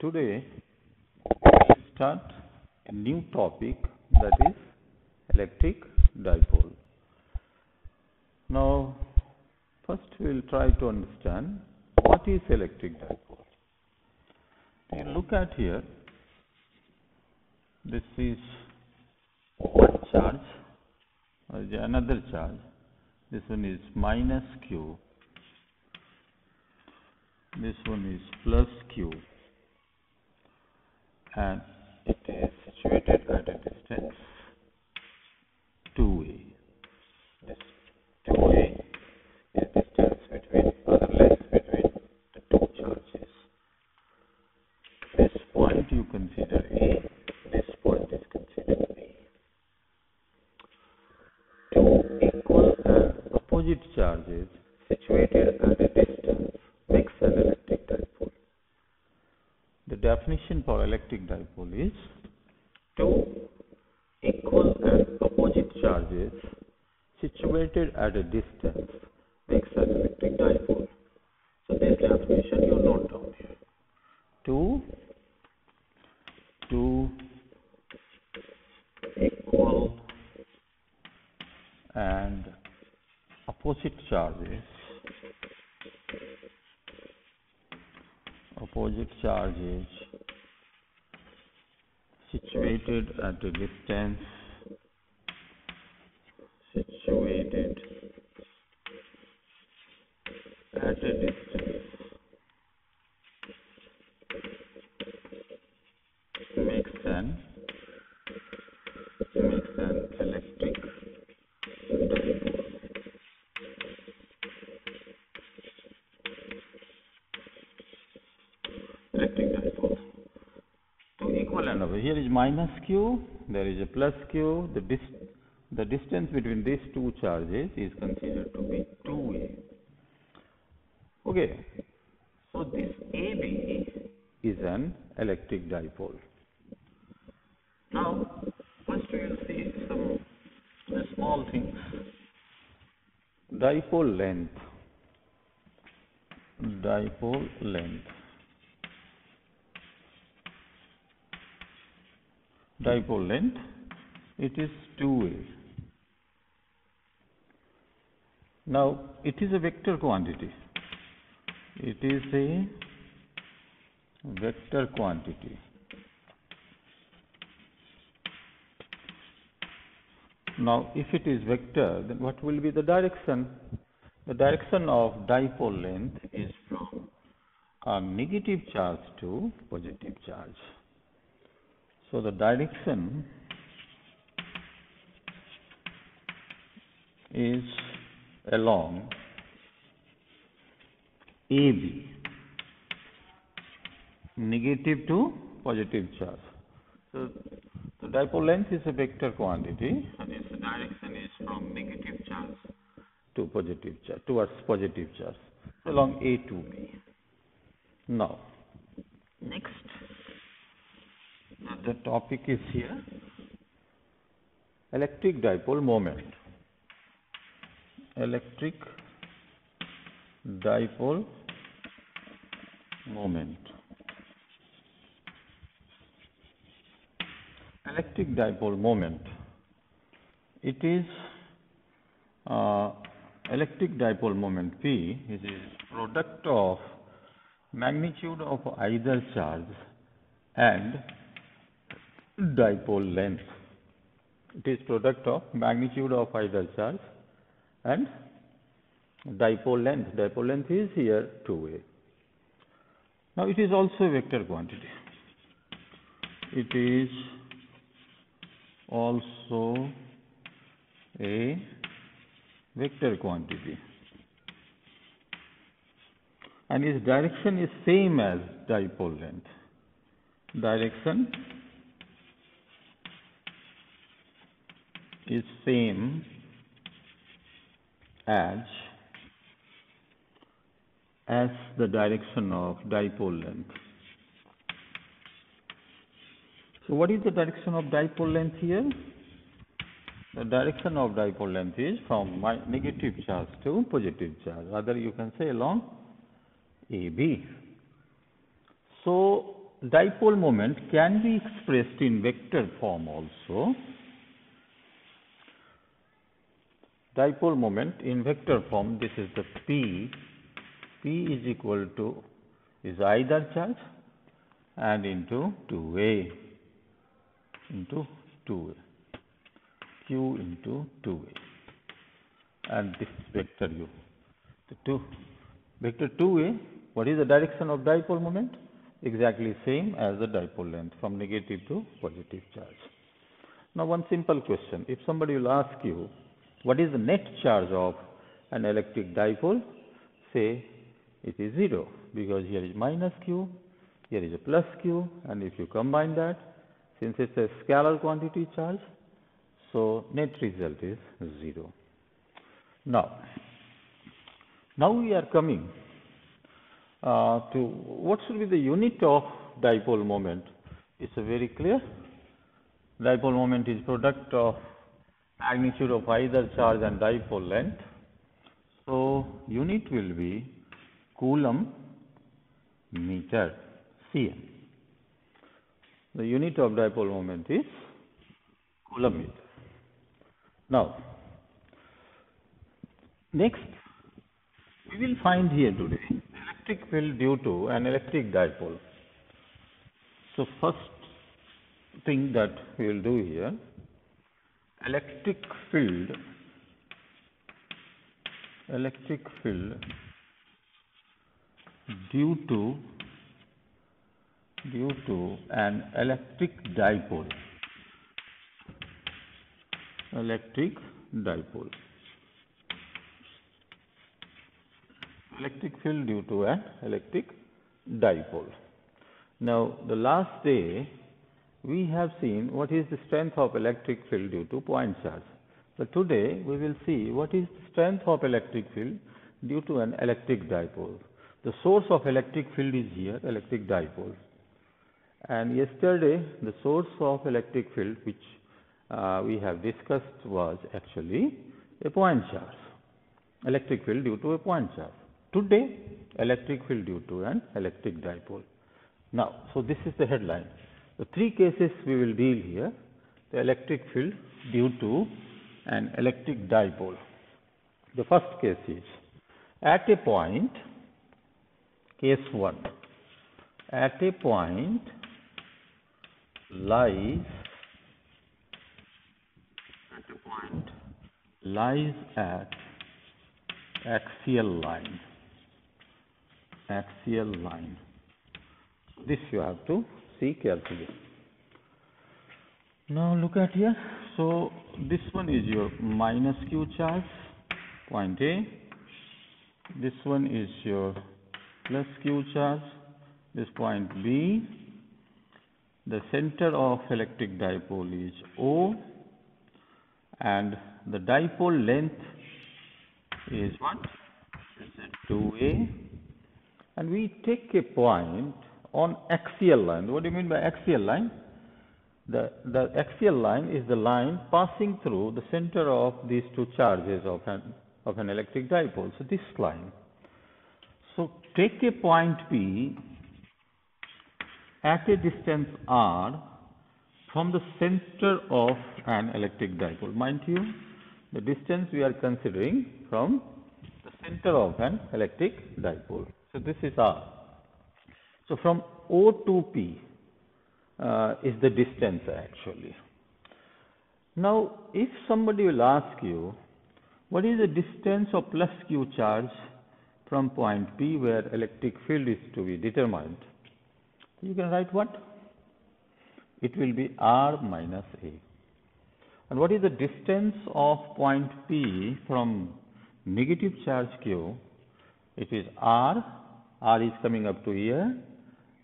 Today we start a new topic, that is electric dipole. Now first we will try to understand what is electric dipole. You look at here, this is one charge, another charge. This one is minus q, this one is plus q, and it is situated at a distance 2a. This 2a is distance between the two charges. This point you consider A, this point is considered B. Two equal and opposite charges situated at a distance makes an electric dipole. The definition for electric dipole is two equal and opposite charges situated at a distance makes an electric dipole. So this definition you note down here. Two equal and opposite charges situated at a distance makes an electric dipole. Two equal and opposite. Here is minus q, there is a plus q. The distance between these two charges is considered to be 2a. Okay, so this AB is an electric dipole. Now, first we will see some small things. Dipole length. Dipole length, it is 2a. Now, it is a vector quantity. Now, if it is vector, then what will be the direction? The direction of dipole length is from a negative charge to positive charge. So, the direction is along AB, negative to positive charge. So, the dipole length is a vector quantity and its direction is from negative charge to positive charge, towards positive charge, along A to B. Now, next, the topic is here, electric dipole moment. Electric dipole moment. Electric dipole moment. It is electric dipole moment P is a product of magnitude of either charge and dipole length. It is product of magnitude of either charge and dipole length. Dipole length is here 2a. Now it is also a vector quantity. It is also a vector quantity. And its direction is same as dipole length. Direction is same as the direction of dipole length. So what is the direction of dipole length here? The direction of dipole length is from negative charge to positive charge. Rather, you can say along AB. So dipole moment can be expressed in vector form also. Dipole moment in vector form, this is the P. P is equal to is either charge and into 2A into 2A. Q into 2A. And this vector U. Vector 2A, what is the direction of dipole moment? Exactly same as the dipole length, from negative to positive charge. Now one simple question, if somebody will ask you, what is the net charge of an electric dipole? Say it is 0, because here is minus Q, here is a plus Q, and if you combine that, since it's a scalar quantity charge, so net result is 0. Now we are coming to what should be the unit of dipole moment. It's very clear. Dipole moment is product of magnitude of either charge and dipole length. So unit will be Coulomb meter, Cm. The unit of dipole moment is Coulomb meter. Now, next we will find here today electric field due to an electric dipole. So first thing that we will do here, electric field due to an electric dipole. Electric field due to an electric dipole. Now, the last day we have seen what is the strength of electric field due to point charge. But today we will see what is the strength of electric field due to an electric dipole. The source of electric field is here, electric dipole. And yesterday the source of electric field which we have discussed was actually a point charge. Electric field due to a point charge. Today, electric field due to an electric dipole. Now, so this is the headline. The three cases we will deal here. The electric field due to an electric dipole. The first case is at a point, case 1, at a point lies at axial line. This you have to see carefully. Now look at here. So this one is your minus Q charge, point A. This one is your plus Q charge, this point B. The center of electric dipole is O, and the dipole length is what? Is 2A. And we take a point on axial line. What do you mean by axial line? The axial line is the line passing through the center of these two charges of an electric dipole. So this line. So take a point P at a distance r from the center of an electric dipole. Mind you, the distance we are considering from the center of an electric dipole. So this is r. So from O to P is the distance actually. Now, if somebody will ask you, what is the distance of plus Q charge from point P where electric field is to be determined? You can write what? It will be R minus A. And what is the distance of point P from negative charge Q? It is R. R is coming up to here,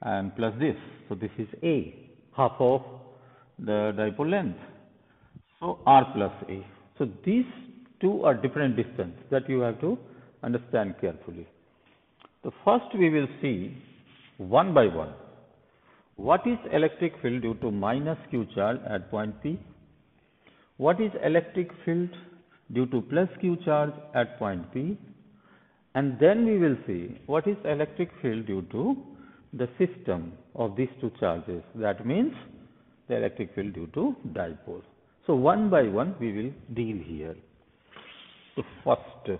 and plus this. So this is A, half of the dipole length. So R plus A. So these two are different distance that you have to understand carefully. So first we will see one by one. What is electric field due to minus Q charge at point P? What is electric field due to plus Q charge at point P? And then we will see what is electric field due to the system of these two charges. That means the electric field due to dipole. So one by one we will deal here. So first,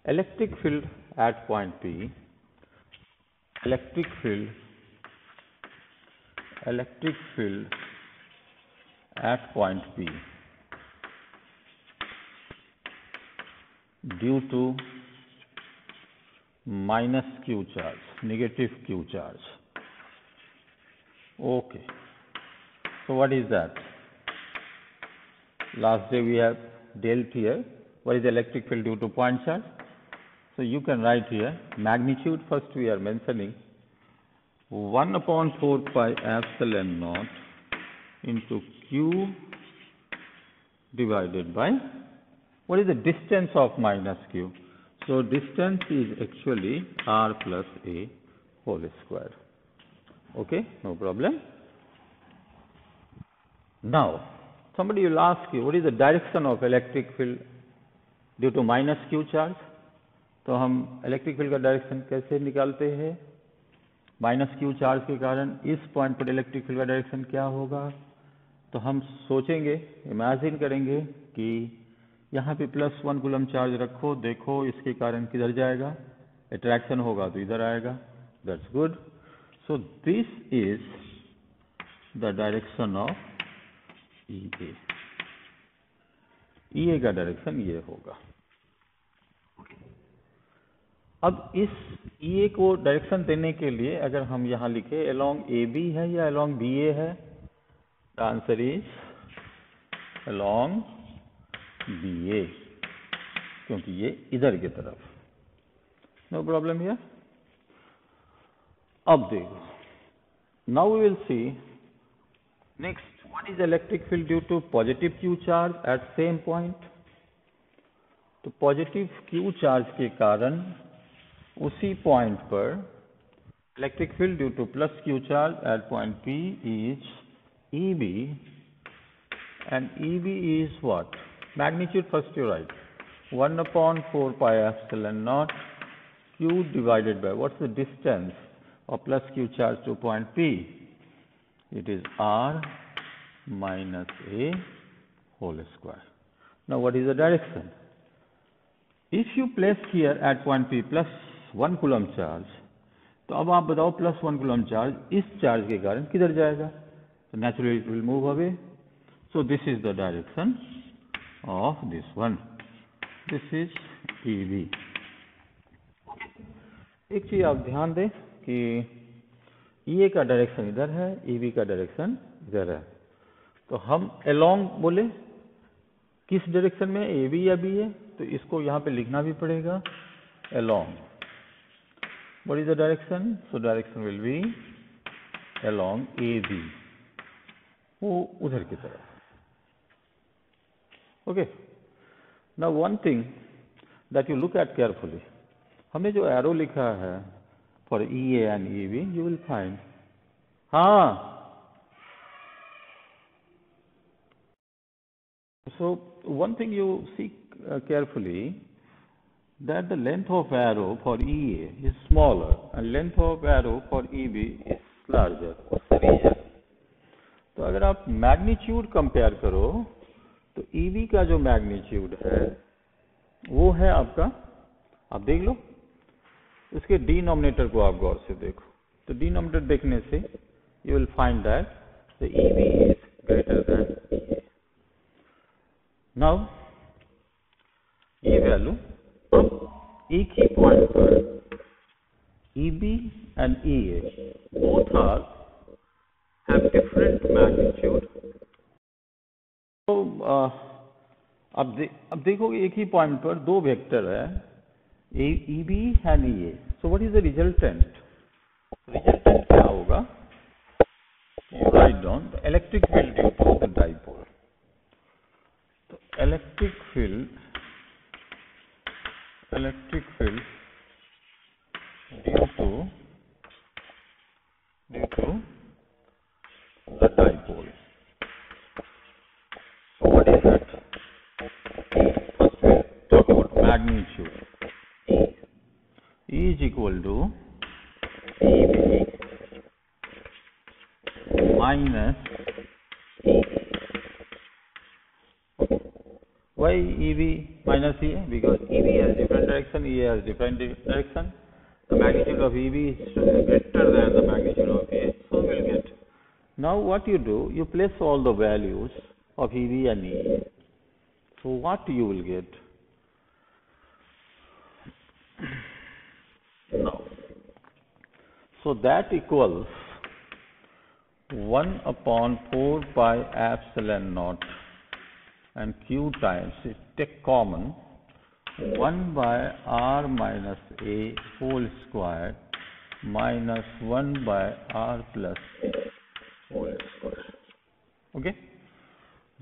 electric field at point P, electric field at point P due to minus Q charge, negative Q charge. Okay. So what is that? Last day we have dealt here. What is the electric field due to point charge? So you can write here magnitude. First we are mentioning 1 upon 4 pi epsilon naught into Q divided by, what is the distance of minus Q? So distance is actually R plus A whole square. Okay, no problem. Now, somebody will ask you, what is the direction of electric field due to minus Q charge? तो हम electric field का direction कैसे निकालते हैं? Minus Q charge के कारण इस point पर इलेक्ट्रिक फील्ड का डायरेक्शन क्या होगा? तो हम सोचेंगे, इमेजिन करेंगे कि यहाँ पे +1 कूलम चार्ज रखो, देखो इसके कारण किधर जाएगा? अट्रैक्शन होगा तो इधर आएगा. That's good. So this is the direction of EA. EA का डायरेक्शन ये होगा. अब इस EA को डायरेक्शन देने के लिए अगर हम यहाँ लिखे अलोंग AB है या अलोंग BA है, the answer is along BA, क्योंकि ये इधर की तरफ. No problem here. अब देखो, now we will see next, what is electric field due to positive Q charge at same point. तो पॉजिटिव Q चार्ज के कारण उसी पॉइंट पर electric field due to plus Q charge at point P is EB, and EB is what? Magnitude. First you write 1 upon 4 pi epsilon naught Q divided by, what's the distance of plus Q charge to point P? It is R minus A whole square. Now what is the direction? If you place here at point P plus 1 coulomb charge, तो अब आप बताओ +1 coulomb charge इस charge के कारण किधर जाएगा? तो naturally it will move away. So this is the direction of this one. This is EB. एक चीज आप ध्यान दें कि EA का डायरेक्शन इधर है, EB का डायरेक्शन इधर है. तो हम अलोंग बोले, किस डायरेक्शन में, AB या BA? तो इसको यहाँ पे लिखना भी पड़ेगा along. What is the direction? So direction will be along AB. वो उधर की तरफ. Okay. Now one thing that you look at carefully. हमने जो arrow लिखा है for EA and EB, you will find. हाँ. So one thing you see carefully, that the length of arrow for EA is smaller and length of arrow for EB is larger. तो अगर आप magnitude compare करो तो EB का जो magnitude है वो है आपका, आप देख लो, उसके डिनोमिनेटर को आप गौर से देखो. तो डिनोमिनेटर देखने से you will find that the EB is greater than EA. Now ये वैल्यू एक ही पॉइंट पर EB and EA both are have different magnitude. तो अब देखोगे एक ही पॉइंट पर दो वेक्टर है EB and EA. So what is the resultant? Resultant क्या होगा? You write down the electric field due to the dipole. तो electric field due to the dipole. So what is that? First we talk about magnitude. E is equal to EB minus EB. Why EB minus EA? Because EB has different direction, EA has different direction. The magnitude of EB is greater than the magnitude of EA, so we'll get. Now what you do, you place all the values of EB and EA. So what you will get? Now, so that equals 1 upon 4 pi epsilon naught and q times, take common, 1 by r minus a whole square minus 1 by r plus a whole square. Okay?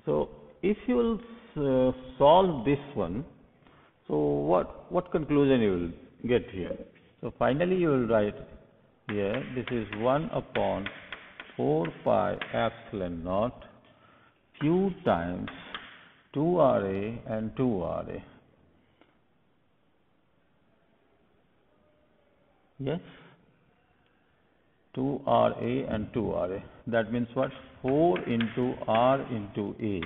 So if you will solve this one, so what conclusion you will get here? So finally you will write here, this is 1 upon 4 pi epsilon naught q times 2RA and 2RA. Yes? 2RA and 2RA. That means what? 4 into R into A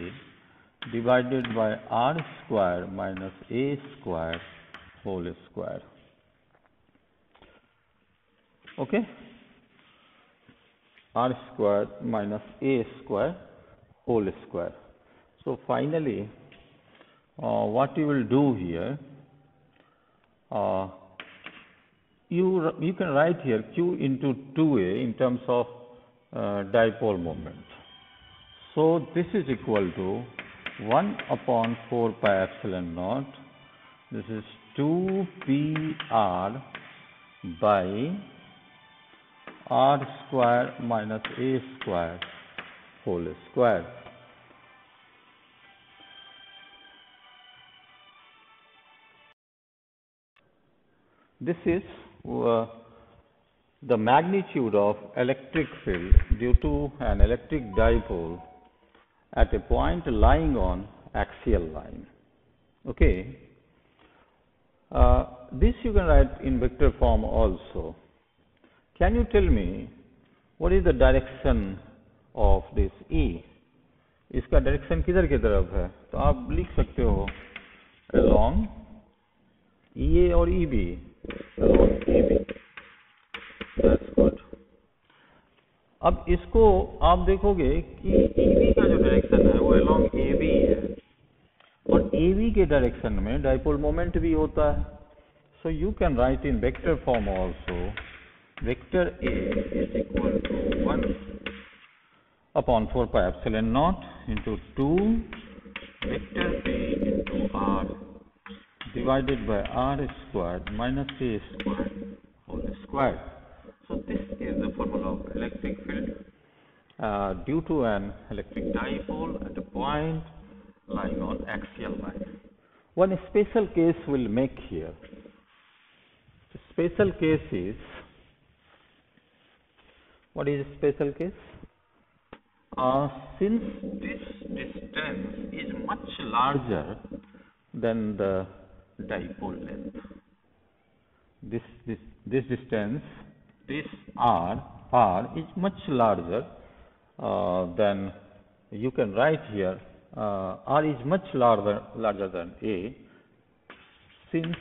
divided by R square minus A square whole square. Okay? R square minus A square whole square. So finally, what you will do here, you can write here Q into 2A in terms of dipole moment. So this is equal to 1 upon 4 pi epsilon naught. This is 2PR by R square minus A square whole square. This is the magnitude of electric field due to an electric dipole at a point lying on axial line. Okay. This you can write in vector form also. Can you tell me what is the direction of this E? इसका direction किधर की तरफ है? तो आप लिख सकते हो along EA और EB. Along EB. That's good. अब इसको आप देखोगे कि EB का जो डायरेक्शन है वो along AB है और AB के डायरेक्शन में डाइपोल मोमेंट भी होता है. So you can write in vector form also. Vector A is equal to 1 upon 4 pi epsilon naught into 2 vector A into R divided by R squared minus A squared whole square. So this is the formula of electric field due to an electric dipole at a point lying on axial line. One special case we'll make here. The special case is, what is a special case? Since this distance is much larger than the dipole length, this distance, this R is much larger than, you can write here, R is much larger than A, since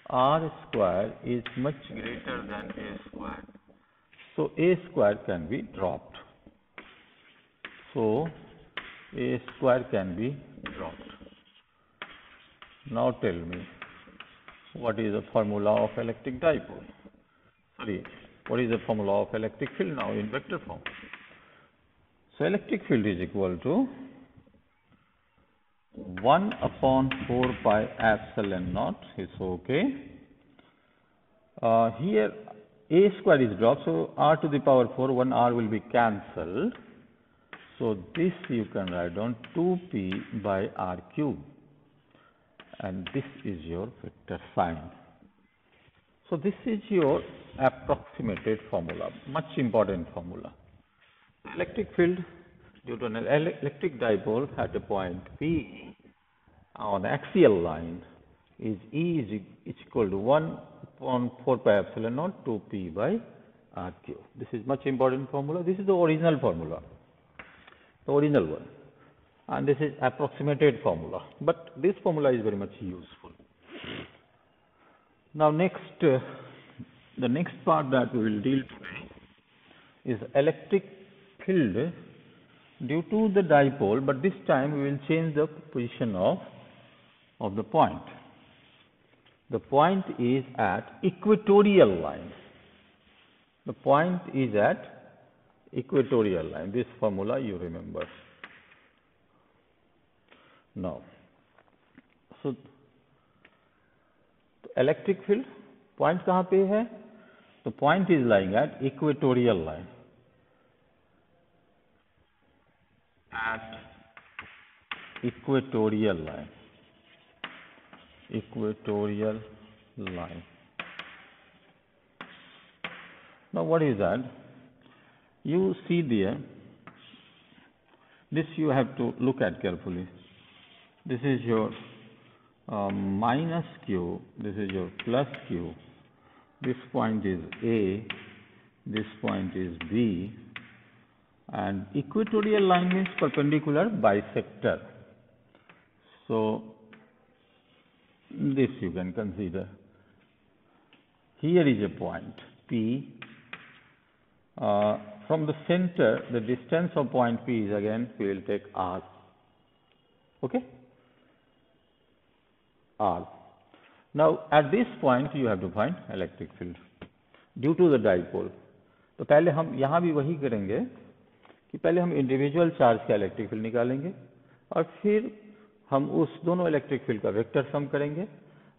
R square is much greater than A square. So A square can be dropped. So A square can be dropped. Now tell me, what is the formula of electric dipole? Sorry, what is the formula of electric field now in vector form? So electric field is equal to 1 upon 4 pi epsilon naught is okay. Here A square is dropped, so R to the power 4, 1 R will be cancelled. So this you can write down 2p by R cube. And this is your vector sign. So this is your approximated formula, much important formula. Electric field due to an electric dipole at a point P on axial line is E is equal to 1 upon 4 pi epsilon naught 2p by RQ. This is much important formula. This is the original formula, the original one, and this is approximated formula, but this formula is very much useful. Now next, the next part that we will deal today is electric field due to the dipole, but this time we will change the position of the point. The point is at equatorial line. The point is at equatorial line. This formula you remember. Now, so electric field point कहाँ पे है? The point is lying at equatorial line. At equatorial line. Equatorial line. Now what is that? You see there, this you have to look at carefully. This is your minus Q, this is your plus Q, this point is A, this point is B, and equatorial line means perpendicular bisector. So this you can consider. Here is a point P. From the center, the distance of point P is, again we will take R. Okay? R. Now at this point you have to find electric field due to the dipole. तो पहले हम यहाँ भी वही करेंगे कि पहले हम इंडिविजुअल चार्ज का इलेक्ट्रिक फील्ड निकालेंगे और फिर हम उस दोनों इलेक्ट्रिक फील्ड का वेक्टर सम करेंगे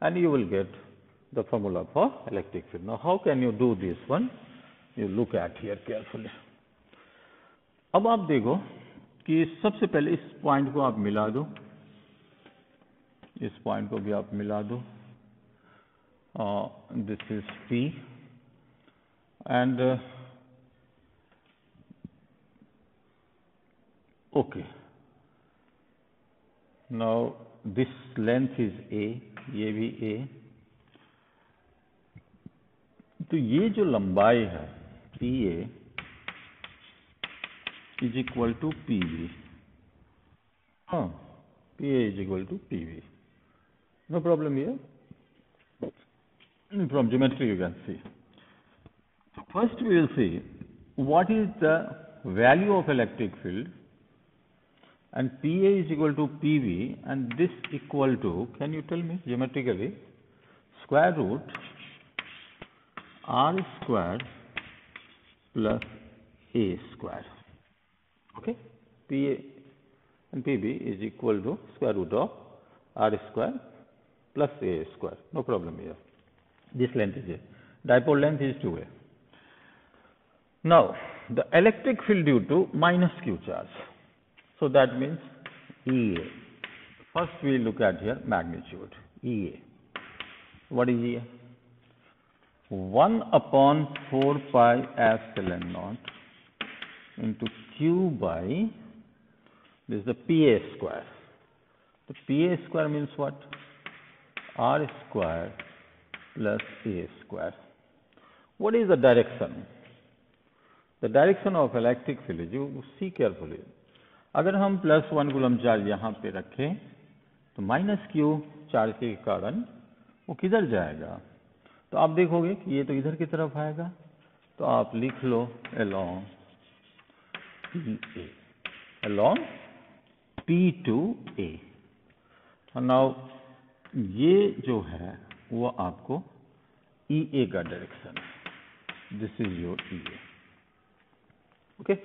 and you will get the formula for electric field. Now how can you do this one? You look at here carefully. अब आप देखो कि सबसे पहले इस पॉइंट को आप मिला दो, इस पॉइंट को भी आप मिला दो. This is P and okay. Now this length is A, ये भी A. तो ये जो लंबाई है PA is equal to PB. PA is equal to PB. No problem here. From geometry you can see. So first we will see what is the value of electric field, and PA is equal to PB, and this equal to, can you tell me geometrically, square root R squared plus A square. Okay, PA and PB is equal to square root of R square plus A square. No problem here. This length is A. Dipole length is 2A. Now, the electric field due to minus Q charge. So that means EA. First we look at here magnitude. EA. What is EA? 1 upon 4 pi epsilon naught into Q by, this is the PA square. The PA square means what? R square plus A square. What is the direction? The direction of electric field, you see carefully. अगर हम +1 coulomb charge यहाँ पे रखें तो -Q charge के कारण वो किधर जाएगा? तो आप देखोगे कि ये तो इधर की तरफ आएगा, तो आप लिख लो along PA, along P to A. Now ये जो है वो आपको EA का डायरेक्शन है. This is your EA. Okay.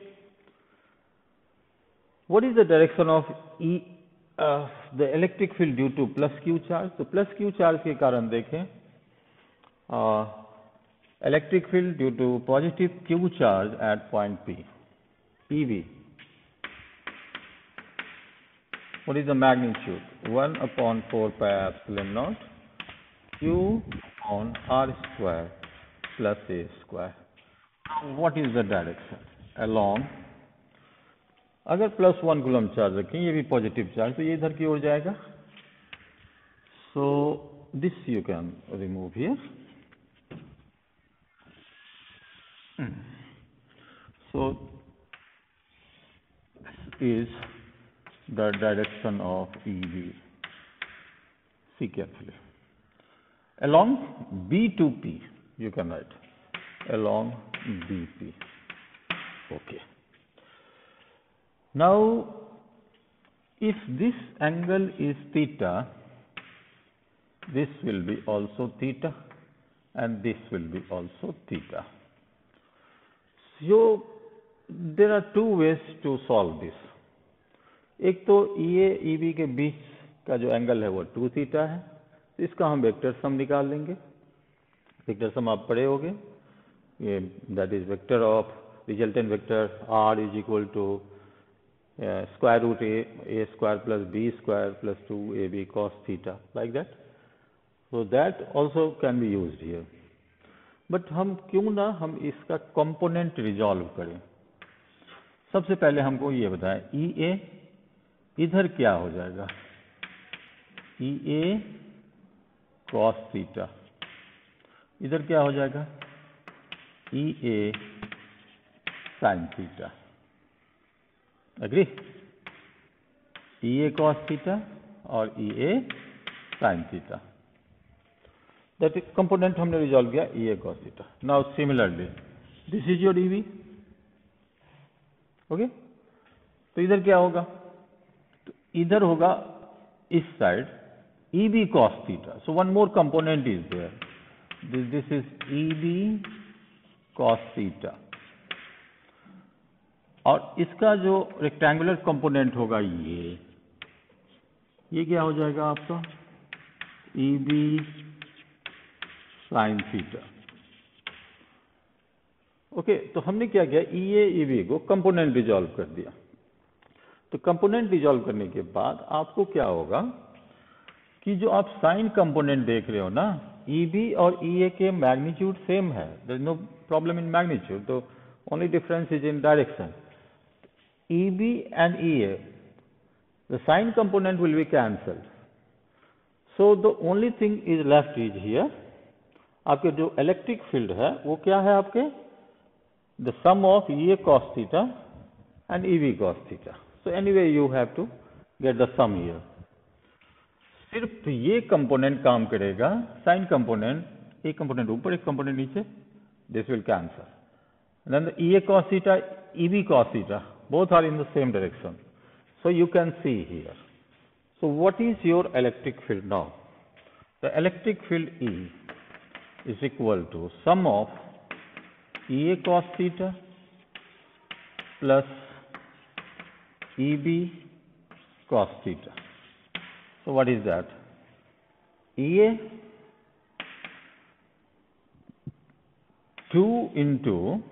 What is the direction of the electric field due to plus Q charge? तो plus Q charge के कारण देखें, electric field due to positive Q charge at point P, PV. What is the magnitude? 1 upon 4 pi epsilon naught Q on R square plus A square. What is the direction? Along, अगर +1 coulomb charge रखें, ये भी positive charge, तो ये इधर की ओर जाएगा. So this you can remove here. So this is the direction of EV. See carefully. Along B to P, you can write along BP. Okay. Now, if this angle is theta, this will be also theta, and this will be also theta. So, there are two ways to solve this. एक तो EA EB के बीच का जो angle है वो 2 theta है, इसका हम वेक्टर सम निकाल लेंगे. वेक्टर सम आप पढ़े होंगे, ये that is vector of resultant vector R is equal to square root A square plus B square plus 2AB cos theta, like that. So that also can be used here. But हम क्यों ना हम इसका component resolve करें. सबसे पहले हमको ये बताएं, EA इधर क्या हो जाएगा, EA cos थीटा, इधर क्या हो जाएगा, EA sin theta. Agree. EA cos theta और EA sin theta. That component हमने रिजॉल्व किया EA cos theta. Now similarly this is your EB. Okay. तो इधर क्या होगा, तो इधर होगा इस side EB cos theta. So one more component is there, this is EB cos theta. और इसका जो रेक्टेंगुलर कंपोनेंट होगा ये क्या हो जाएगा आपका, EB sin थीटा. ओके. तो हमने क्या किया, EA EB को कंपोनेंट रिजॉल्व कर दिया. तो कंपोनेंट रिजॉल्व करने के बाद आपको क्या होगा कि जो आप साइन कंपोनेंट देख रहे हो ना, EB और EA के मैग्नीट्यूड सेम है, there is no problem in magnitude, तो only difference is in direction. EB and EA, the sine component will be cancelled. So the only thing is left is here. आपके जो electric field है वो क्या है आपके, the sum of EA cos theta and EB cos theta. So anyway you have to get the sum here. सिर्फ ये component काम करेगा, साइन कंपोनेंट, एक कंपोनेंट ऊपर एक कंपोनेंट नीचे, this will cancel. Then the EA cos theta, EB cos theta, both are in the same direction. So you can see here. So what is your electric field now? The electric field E is equal to sum of EA cos theta plus EB cos theta. So what is that? EA 2 into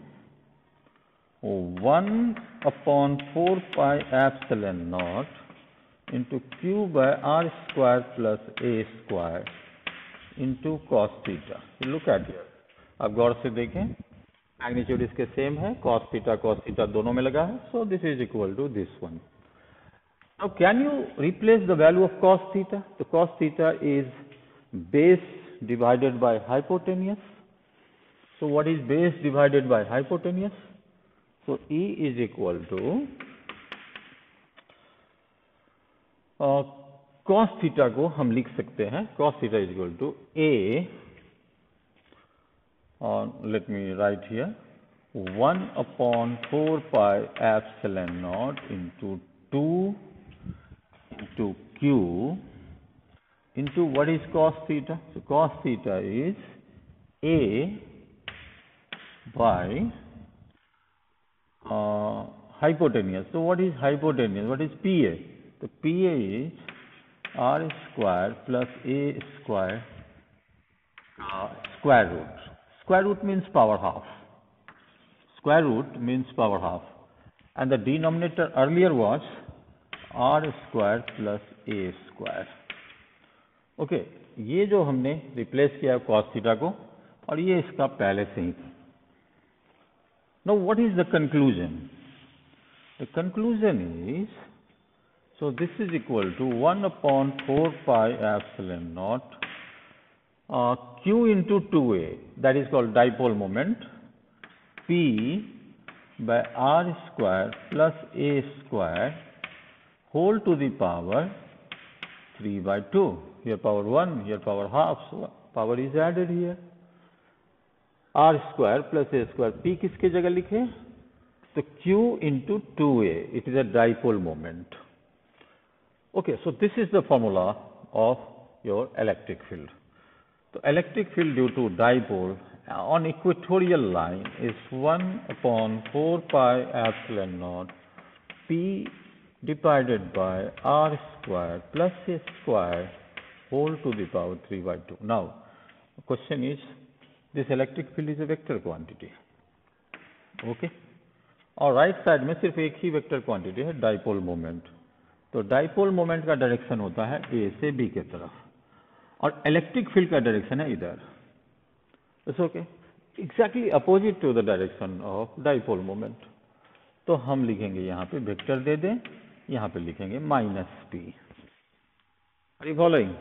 1 upon 4 pi epsilon naught into Q by R square plus A square into cos theta. You look at here. आप गौर से देखें, magnitude इसके same है, cos theta दोनों में लगा है, so this is equal to this one. Now can you replace the value of cos theta? The cos theta is base divided by hypotenuse. So what is base divided by hypotenuse? So E is equal to cos theta को हम लिख सकते हैं, cos theta is equal to A, let me write here, 1 upon 4 pi epsilon naught into 2 into Q into what is cos theta? So cos theta is A by hypotenuse. So what is hypotenuse? What is PA? The PA is R square plus A square square root. Square root means power half. Square root means power half. And the denominator earlier was R square plus A square. Okay, ये जो हमने replace किया cos theta को, और ये इसका पहले से ही था. Now what is the conclusion? The conclusion is, so this is equal to 1 upon 4 pi epsilon naught Q into 2A, that is called dipole moment, P by R square plus A square whole to the power 3 by 2. Here power 1, here power half, so power is added here. R square plus A square. P किसके जगह लिखे? So Q into 2A. It is a dipole moment. Okay, so this is the formula of your electric field. So electric field due to dipole on equatorial line is 1 upon 4 pi epsilon naught P divided by R square plus A square whole to the power 3 by 2. Now, the question is, this electric field is a vector quantity. Okay? और right side में सिर्फ एक ही vector quantity है, dipole moment. तो dipole moment का direction होता है ए से बी के तरफ, और इलेक्ट्रिक फील्ड का डायरेक्शन है इधर. It's okay, exactly opposite to the direction of dipole moment. तो हम लिखेंगे यहाँ पे वेक्टर दे दें, यहाँ पे लिखेंगे minus P. Are you following?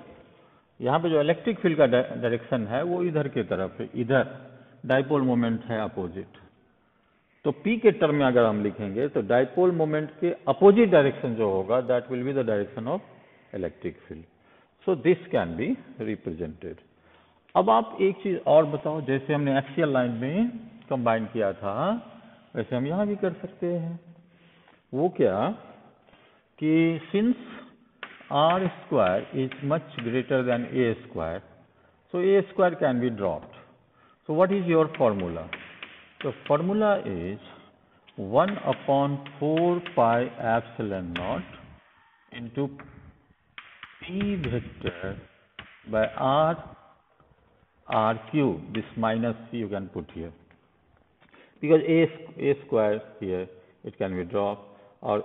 यहाँ पे जो इलेक्ट्रिक फील्ड का डायरेक्शन है वो इधर के तरफ है, इधर डाइपोल मोमेंट है अपोजिट. तो P के टर्म में अगर हम लिखेंगे तो डाइपोल मोमेंट के अपोजिट डायरेक्शन जो होगा that will be the direction of electric field. So this can be represented. अब आप एक चीज और बताओ, जैसे हमने एक्सियल लाइन में कंबाइन किया था वैसे हम यहां भी कर सकते हैं. वो क्या कि since R square is much greater than A square, so A square can be dropped. So what is your formula? The formula is 1 upon 4 pi epsilon naught into P vector by R cube. This minus you can put here. Because A square here, it can be dropped. और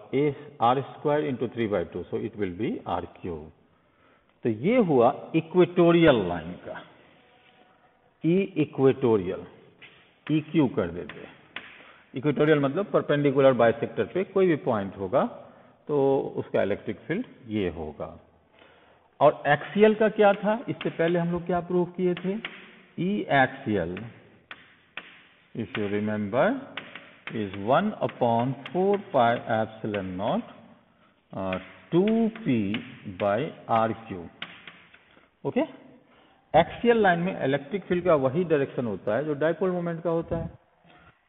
R square into 3 by 2. So it will be R cube. तो ये हुआ equatorial line का. E equatorial. EQ कर देते हैं. Equatorial मतलब perpendicular bisector पे कोई भी पॉइंट होगा तो उसका इलेक्ट्रिक फील्ड ये होगा. और एक्सियल का क्या था? इससे पहले हम लोग क्या प्रूव किए थे? E axial, if you remember, is 1 upon 4 pi epsilon naught 2p by r cube. Okay? Axial line में इलेक्ट्रिक फील्ड का वही डायरेक्शन होता है जो डाइपोल मोमेंट का होता है.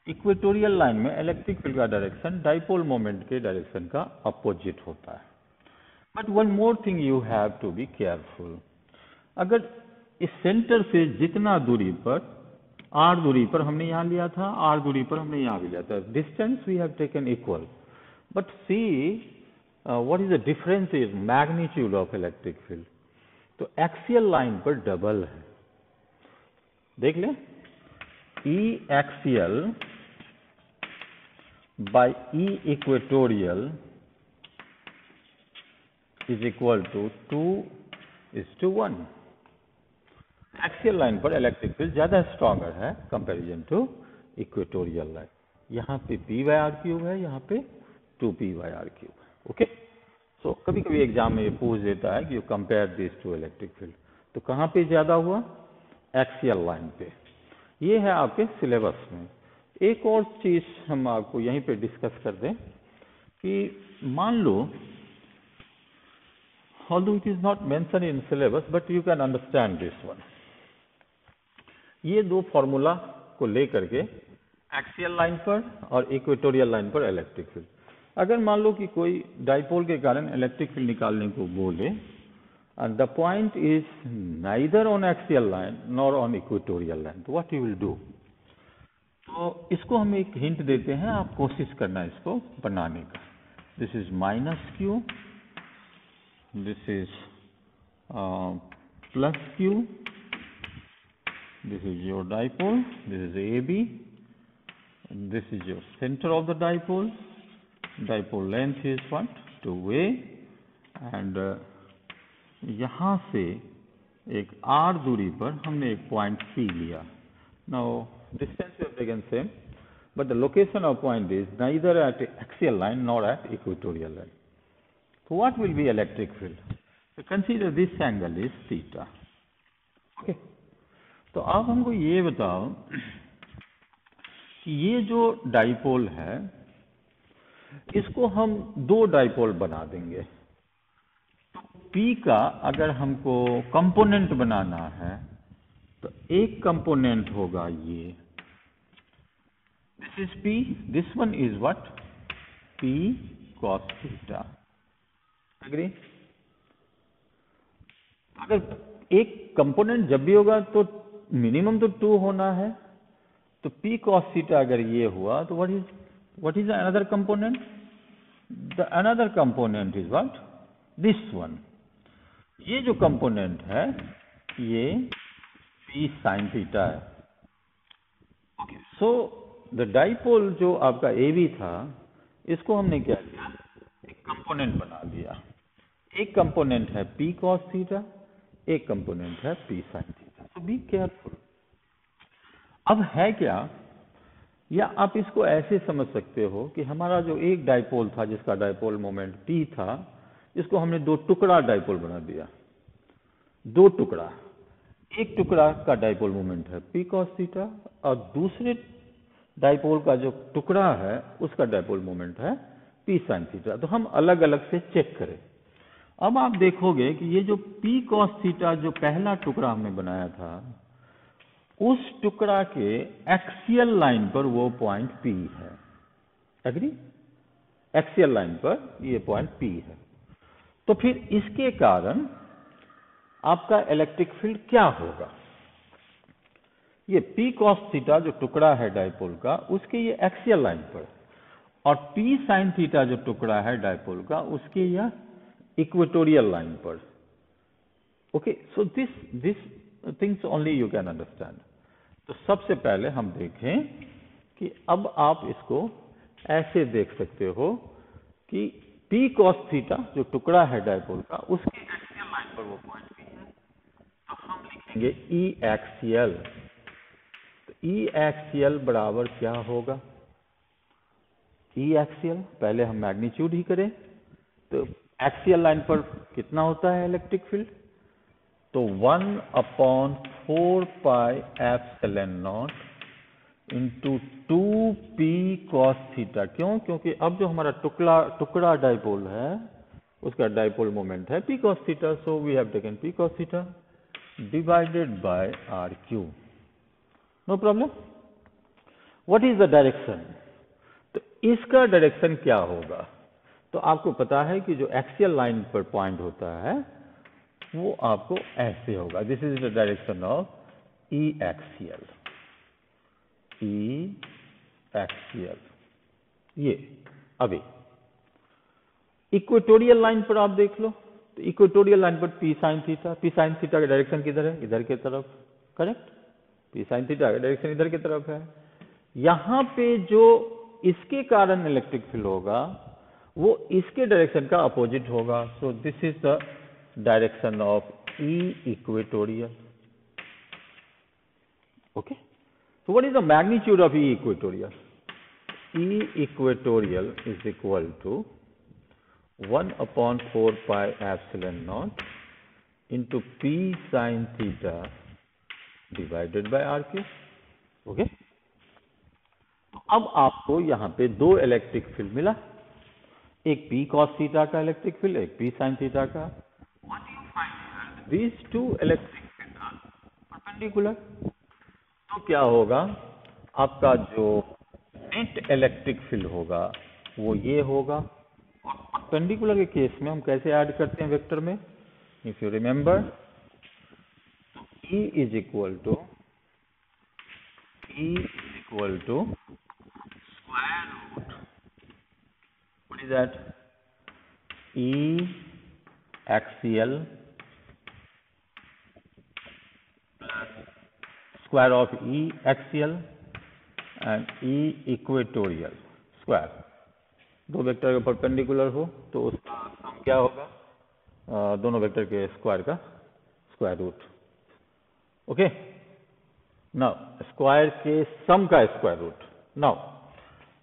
इक्वेटोरियल लाइन में इलेक्ट्रिक फील्ड का डायरेक्शन डाइपोल मोमेंट के डायरेक्शन का अपोजिट होता है. But one more thing you have to be careful. अगर इस सेंटर से जितना दूरी पर, R दूरी पर हमने यहाँ लिया था, R दूरी पर हमने यहाँ भी लिया था, distance we have taken equal, but see what is the difference is magnitude of electric field. तो एक्सियल लाइन पर डबल है. देख ले, E axial by E equatorial is equal to 2:1. Axial line पर इलेक्ट्रिक फील्ड ज्यादा stronger है comparison to equatorial line. यहाँ पे P by R क्यूब है, यहाँ पे 2P by R क्यूब है. ओके? सो कभी कभी एग्जाम में ये पूछ देता है कि you compare this to electric field. तो कहाँ पे ज्यादा हुआ? एक्सियल लाइन पे. ये है आपके सिलेबस में. एक और चीज हम आपको यहीं पे डिस्कस कर दें कि मान लो, although it is not mentioned in syllabus, but you can understand this one. ये दो फॉर्मूला को लेकर के एक्सियल लाइन पर और इक्वेटोरियल लाइन पर इलेक्ट्रिक फील्ड, अगर मान लो कि कोई डाइपोल के कारण इलेक्ट्रिक फील्ड निकालने को बोले and the point is neither on axial line nor on equatorial line, तो व्हाट यू विल डू? तो इसको हम एक हिंट देते हैं, आप कोशिश करना इसको बनाने का. This is minus Q, this is plus Q, this is your dipole, this is AB, this is your center of the dipole. Dipole length is what? 2a, and यहाँ से एक R दूरी पर हमने एक पॉइंट P लिया. Now distance we have taken same, but the location of point is neither at axial line nor at equatorial line. So what will be electric field? So consider this angle is theta. Okay? तो आप हमको ये बताओ कि ये जो dipole है इसको हम दो डाइपोल बना देंगे। P का अगर हमको कंपोनेंट बनाना है तो एक कंपोनेंट होगा ये, this is P, this one is what, P cos theta. Agree? अगर एक कंपोनेंट जब भी होगा तो मिनिमम तो 2 होना है, तो P cos थीटा अगर ये हुआ तो what is another component? The another component is what? This one. ये जो कंपोनेंट है ये P sin थीटा है। ओके, सो द डाइपोल जो आपका AB था इसको हमने क्या किया, एक कंपोनेंट बना दिया। एक कंपोनेंट है P cos थीटा, एक कंपोनेंट है P sin थीटा। तो बी केयरफुल। अब है क्या, या आप इसको ऐसे समझ सकते हो कि हमारा जो एक डाइपोल था जिसका डाइपोल मोमेंट P था, इसको हमने दो टुकड़ा डाइपोल बना दिया। दो टुकड़ा, एक टुकड़ा का डाइपोल मोमेंट है P cos थीटा और दूसरे डाइपोल का जो टुकड़ा है उसका डाइपोल मोमेंट है P sin थीटा। तो हम अलग अलग से चेक करें। अब आप देखोगे कि ये जो P cos थीटा जो पहला टुकड़ा हमने बनाया था, उस टुकड़ा के एक्सियल लाइन पर वो पॉइंट P है। एग्री? एक्सियल लाइन पर ये पॉइंट P है। तो फिर इसके कारण आपका इलेक्ट्रिक फील्ड क्या होगा? ये P cos थीटा जो टुकड़ा है डाइपोल का, उसके ये एक्सियल लाइन पर, और P sin थीटा जो टुकड़ा है डाइपोल का, उसके यह इक्वेटोरियल लाइन पर। Okay, so this things only you can understand. तो सबसे पहले हम देखें कि अब आप इसको ऐसे देख सकते हो कि P cos थीटा जो टुकड़ा है डाइपोल का, उसके एक्सियल लाइन पर वो पॉइंट P है। तो हम लिखेंगे E एक्सियल। तो E एक्सियल बराबर क्या होगा? E एक्सियल, पहले हम मैग्नीट्यूड ही करें। तो एक्सियल लाइन पर कितना होता है इलेक्ट्रिक फील्ड? तो 1/4 pi epsilon naught into 2P cos theta. क्यों? क्योंकि अब जो हमारा टुकड़ा डाइपोल है उसका डाइपोल मोमेंट है P cos theta, so we have taken P cos theta divided by RQ। No problem. What is the direction? तो इसका डायरेक्शन क्या होगा? तो आपको पता है कि जो एक्सियल लाइन पर पॉइंट होता है वो आपको ऐसे होगा। This is the direction of E axial. E axial ये। अभी इक्वेटोरियल लाइन पर आप देख लो, तो इक्वेटोरियल लाइन पर P sin theta, P sin theta का डायरेक्शन किधर है? इधर की तरफ। करेक्ट? P sin थीटा का डायरेक्शन इधर की तरफ है। यहां पे जो इसके कारण इलेक्ट्रिक फील्ड होगा वो इसके डायरेक्शन का अपोजिट होगा। So this is the direction of E equatorial. Okay, so what is the magnitude of E equatorial? E equatorial is equal to 1/4 pi epsilon naught into P sin theta divided by RQ। Okay, तो अब आपको यहां पे दो electric field मिला, एक P cos theta का electric field, एक P sin थीटा का। What do you find here? These two electric fields are perpendicular। तो क्या होगा, आपका जो नेट इलेक्ट्रिक फील्ड होगा वो ये होगा। और परपेंडिकुलर के केस में हम कैसे ऐड करते हैं वेक्टर में? If you remember, E is equal to square root, what is that? E axial square of E axial and E equatorial square। दो वेक्टर के परपेंडिकुलर हो तो उसका सम क्या होगा? दोनों वेक्टर के स्क्वायर का square root. Okay, now square के सम का square root. Now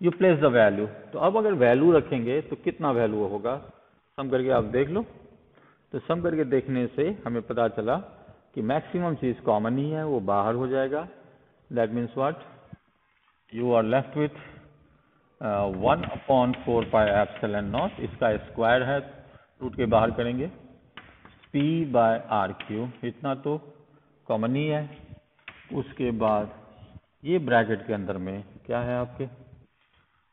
you place the value. तो अब अगर वैल्यू रखेंगे तो कितना वैल्यू होगा? सम करके आप देख लो। तो सम करके देखने से हमें पता चला कि मैक्सिमम चीज कॉमन ही है, वो बाहर हो जाएगा। That means what? you are left with 1/4πε0, इसका स्क्वायर है, रूट के बाहर करेंगे, p/r3, इतना तो कॉमन ही है। उसके बाद ये ब्रैकेट के अंदर में क्या है आपके,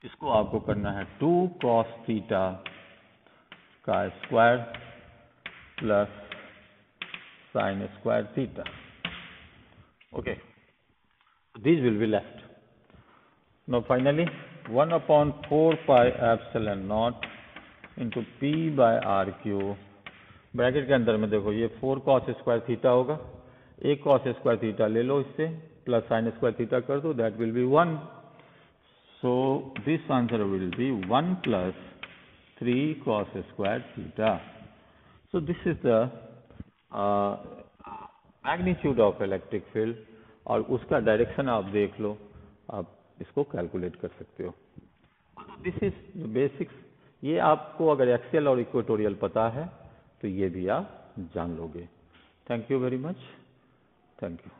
इसको आपको करना है 2 cos थीटा का square plus sine square theta. Okay, these will be left. Now finally 1/4πε0 into p/r3, bracket के अंदर में देखो ये 4 cos स्क्वायर थीटा होगा, एक cos स्क्वायर थीटा ले लो इससे, प्लस साइन स्क्वायर थीटा कर दो, that will be 1. So this answer will be 1 plus 3 cos square theta. So this is the magnitude of electric field, और उसका डायरेक्शन आप देख लो, आप इसको कैलकुलेट कर सकते हो। This is basics. ये आपको अगर एक्सेल और इक्वेटोरियल पता है तो ये भी आप जान लोगे। Thank you very much. Thank you.